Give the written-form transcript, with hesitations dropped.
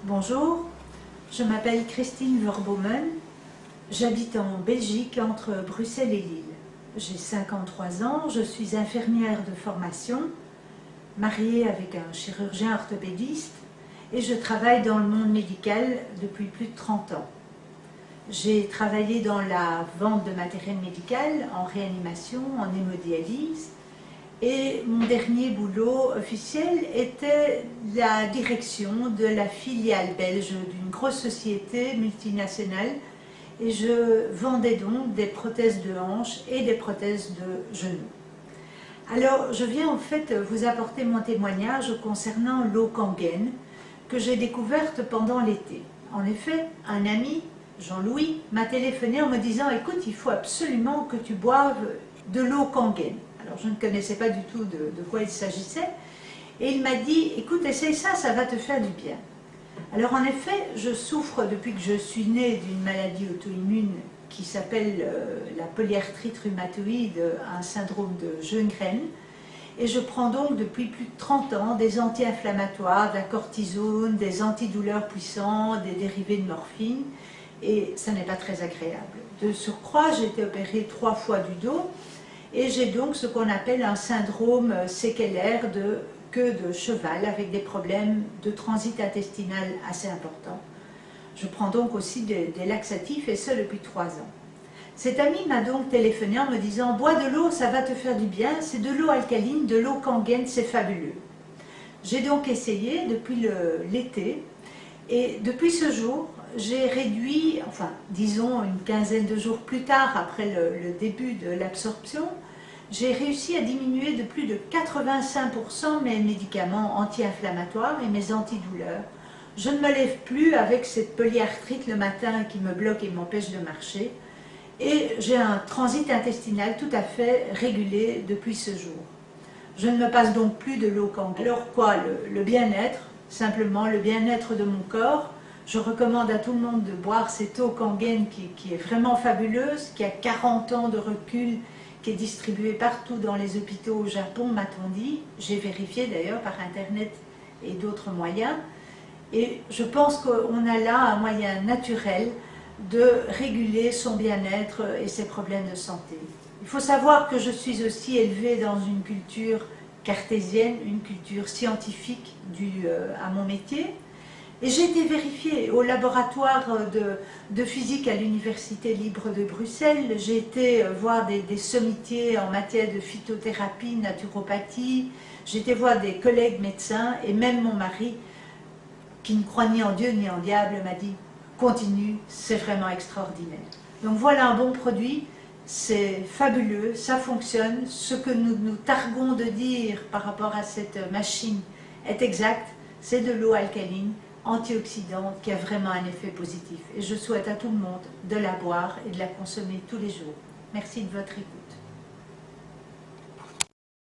Bonjour, je m'appelle Christine Verbomen, j'habite en Belgique entre Bruxelles et Lille. J'ai 53 ans, je suis infirmière de formation, mariée avec un chirurgien orthopédiste et je travaille dans le monde médical depuis plus de 30 ans. J'ai travaillé dans la vente de matériel médical, en réanimation, en hémodialyse, et mon dernier boulot officiel était la direction de la filiale belge d'une grosse société multinationale et je vendais donc des prothèses de hanche et des prothèses de genoux. Alors je viens en fait vous apporter mon témoignage concernant l'eau Kangen que j'ai découverte pendant l'été. En effet, un ami, Jean-Louis, m'a téléphoné en me disant « Écoute, il faut absolument que tu boives de l'eau Kangen ». Alors je ne connaissais pas du tout de quoi il s'agissait. Et il m'a dit, écoute, essaye ça, ça va te faire du bien. Alors en effet, je souffre depuis que je suis née d'une maladie auto-immune qui s'appelle la polyarthrite rhumatoïde, un syndrome de Sjögren. Et je prends donc depuis plus de 30 ans des anti-inflammatoires, de la cortisone, des antidouleurs puissants, des dérivés de morphine. Et ça n'est pas très agréable. De surcroît, j'ai été opérée 3 fois du dos. Et j'ai donc ce qu'on appelle un syndrome séquelaire de queue de cheval avec des problèmes de transit intestinal assez importants. Je prends donc aussi des laxatifs et ce depuis 3 ans. Cet ami m'a donc téléphoné en me disant « Bois de l'eau, ça va te faire du bien, c'est de l'eau alcaline, de l'eau Kangen, c'est fabuleux ». J'ai donc essayé depuis l'été et depuis ce jour, j'ai réduit, enfin disons une quinzaine de jours plus tard après le début de l'absorption, j'ai réussi à diminuer de plus de 85% mes médicaments anti-inflammatoires et mes antidouleurs. Je ne me lève plus avec cette polyarthrite le matin qui me bloque et m'empêche de marcher. Et j'ai un transit intestinal tout à fait régulé depuis ce jour. Je ne me passe donc plus de l'eau Kangen. Alors quoi, le bien-être, simplement le bien-être de mon corps. Je recommande à tout le monde de boire cette eau Kangen qui est vraiment fabuleuse, qui a 40 ans de recul, qui est distribuée partout dans les hôpitaux au Japon, m'a-t-on dit. J'ai vérifié d'ailleurs par internet et d'autres moyens. Et je pense qu'on a là un moyen naturel de réguler son bien-être et ses problèmes de santé. Il faut savoir que je suis aussi élevée dans une culture cartésienne, une culture scientifique due à mon métier. Et j'ai été vérifiée au laboratoire de physique à l'Université libre de Bruxelles. J'ai été voir des sommitiers en matière de phytothérapie, naturopathie. J'ai été voir des collègues médecins et même mon mari, qui ne croit ni en Dieu ni en diable, m'a dit « Continue, c'est vraiment extraordinaire ». Donc voilà un bon produit, c'est fabuleux, ça fonctionne. Ce que nous targuons de dire par rapport à cette machine est exact, c'est de l'eau alcaline, antioxydante, qui a vraiment un effet positif. Et je souhaite à tout le monde de la boire et de la consommer tous les jours. Merci de votre écoute.